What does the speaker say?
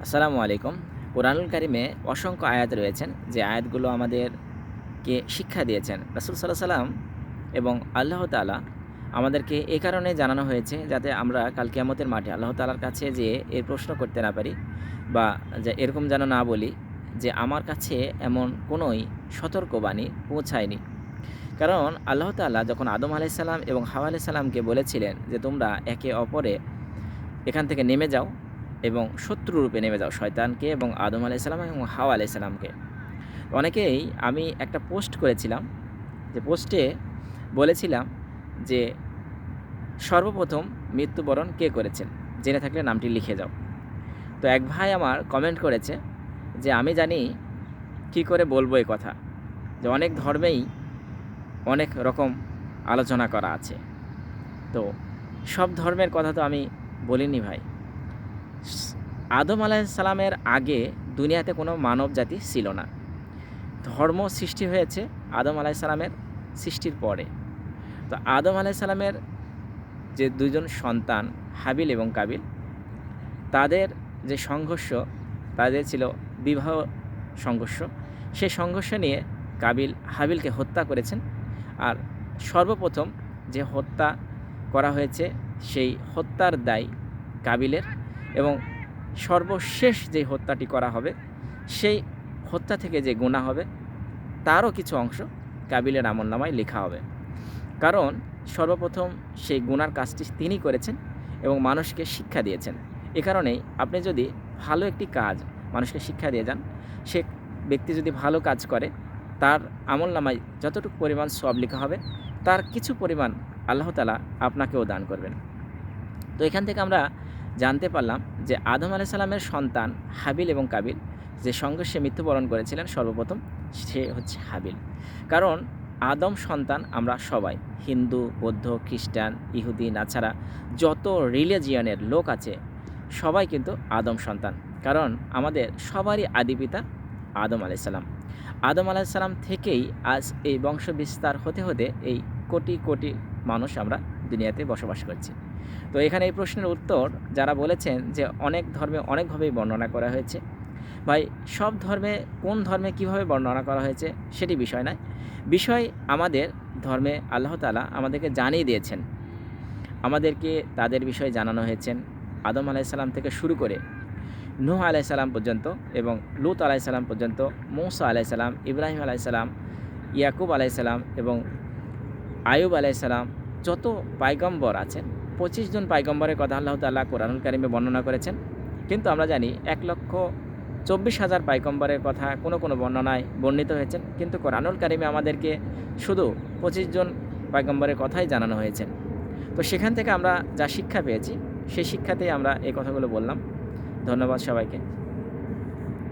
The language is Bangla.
আসসালামু আলাইকুম। কুরআনুল কারিমে অসংখ্য আয়াত রয়েছেন, যে আয়াতগুলো আমাদেরকে শিক্ষা দিয়েছেন রাসূল সাল্লাল্লাহু আলাইহি সাল্লাম এবং আল্লাহ তাআলা। আমাদেরকে এ কারণে জানানো হয়েছে যাতে আমরা কাল কিয়ামতের মাঠে আল্লাহ তাআলার কাছে যেয়ে এর প্রশ্ন করতে না পারি, বা যে এরকম যেন না বলি যে আমার কাছে এমন কোনোই সতর্কবাণী পৌঁছায়নি। কারণ আল্লাহ তাআলা যখন আদম আলাইহিস সালাম এবং হাওয়া আলাইহিস সালামকে বলেছিলেন যে তোমরা একে অপরে এখান থেকে নেমে যাও এবং শত্রুরূপে নেমে যাও শয়তানকে এবং আদম আলাইহিস সালাম এবং হাওয়া আলাইহিস সালামকে। অনেকেই আমি একটা পোস্ট করেছিলাম, যে পোস্টে বলেছিলাম যে সর্বপ্রথম মৃত্যুবরণ কে করেছেন? জেনে থাকলে নামটি লিখে যাও। তো এক ভাই আমার কমেন্ট করেছে যে আমি জানি কী করে বলবো এ কথা, যে অনেক ধর্মেই অনেক রকম আলোচনা করা আছে। তো সব ধর্মের কথা তো আমি বলিনি ভাই। আদম আলাইহিস সালামের আগে দুনিয়াতে কোনো মানব জাতি ছিল না। ধর্ম সৃষ্টি হয়েছে আদম আলাইহিস সালামের সৃষ্টির পরে। তো আদম আলাইহিস সালামের যে ২ জন সন্তান হাবিল এবং কাবিল, তাদের যে সংঘর্ষ, তাদের ছিল বিবাহ সংঘর্ষ। সেই সংঘর্ষ নিয়ে কাবিল হাবিলকে হত্যা করেছেন। আর সর্বপ্রথম যে হত্যা করা হয়েছে, সেই হত্যার দায় কাবিলের, এবং সর্বশেষ যে হত্যাটি করা হবে, সেই হত্যা থেকে যে গুনাহ হবে, তারও কিছু অংশ কাবিলের আমলনামায় লেখা হবে। কারণ সর্বপ্রথম সেই গুনার কাজটি তিনি করেছেন এবং মানুষকে শিক্ষা দিয়েছেন। এ কারণেই আপনি যদি ভালো একটি কাজ মানুষকে শিক্ষা দিয়ে যান, সে ব্যক্তি যদি ভালো কাজ করে, তার আমলনামায় যতটুকু পরিমাণ সওয়াব লেখা হবে, তার কিছু পরিমাণ আল্লাহ তাআলা আপনাকেও দান করবেন। তো এখান থেকে আমরা জানতে পারলাম যে আদম আলাইহিস সালামের সন্তান হাবিল এবং কাবিল যে সংঘর্ষে মৃত্যুবরণ করেছিলেন, সর্বপ্রথম সে হচ্ছে হাবিল। কারণ আদম সন্তান আমরা সবাই, হিন্দু, বৌদ্ধ, খ্রিস্টান, ইহুদি, নাছাড়া যত রিলিজিয়নের লোক আছে, সবাই কিন্তু আদম সন্তান। কারণ আমাদের সবারই আদি পিতা আদম আলাইহিস সালাম। আদম আলাইহিস সালাম থেকেই আজ এই বংশ বিস্তার হতে হতে এই কোটি কোটি মানুষ আমরা দুনিয়াতে বসবাস করছি। তো এখানে এই প্রশ্নের উত্তর যারা বলেছেন যে অনেক ধর্মে অনেকভাবেই বর্ণনা করা হয়েছে। ভাই, সব ধর্মে কোন ধর্মে কীভাবে বর্ণনা করা হয়েছে সেটি বিষয় নয়। বিষয় আমাদের ধর্মে আল্লাহ তাআলা আমাদেরকে জানিয়ে দিয়েছেন। আমাদেরকে তাদের বিষয়ে জানানো হয়েছেন আদম আলাইহিস সালাম থেকে শুরু করে নূহ আলাইহিস সালাম পর্যন্ত, এবং লূত আলাইহিস সালাম পর্যন্ত, মূসা আলাইহিস সালাম, ইব্রাহিম আলাইহিস সালাম, ইয়াকুব আলাইহিস সালাম এবং আইয়ুব আলাইহিস সালাম, যত পয়গম্বর আছেন ২৫ জন পয়গম্বরের কথা আল্লাহ তাআলা কোরআনুল কারিমে বর্ণনা করেছেন। কিন্তু আমরা জানি ১,২৪,০০০ পয়গম্বরের কথা কোনো কোনো বর্ণনায় বর্ণিত হয়েছেন, কিন্তু কোরআনুল কারিমে আমাদেরকে শুধু ২৫ জন পয়গম্বরের কথাই জানানো হয়েছে। তো সেখান থেকে আমরা যা শিক্ষা পেয়েছি, সেই শিক্ষাতেই আমরা এই কথাগুলো বললাম। ধন্যবাদ সবাইকে।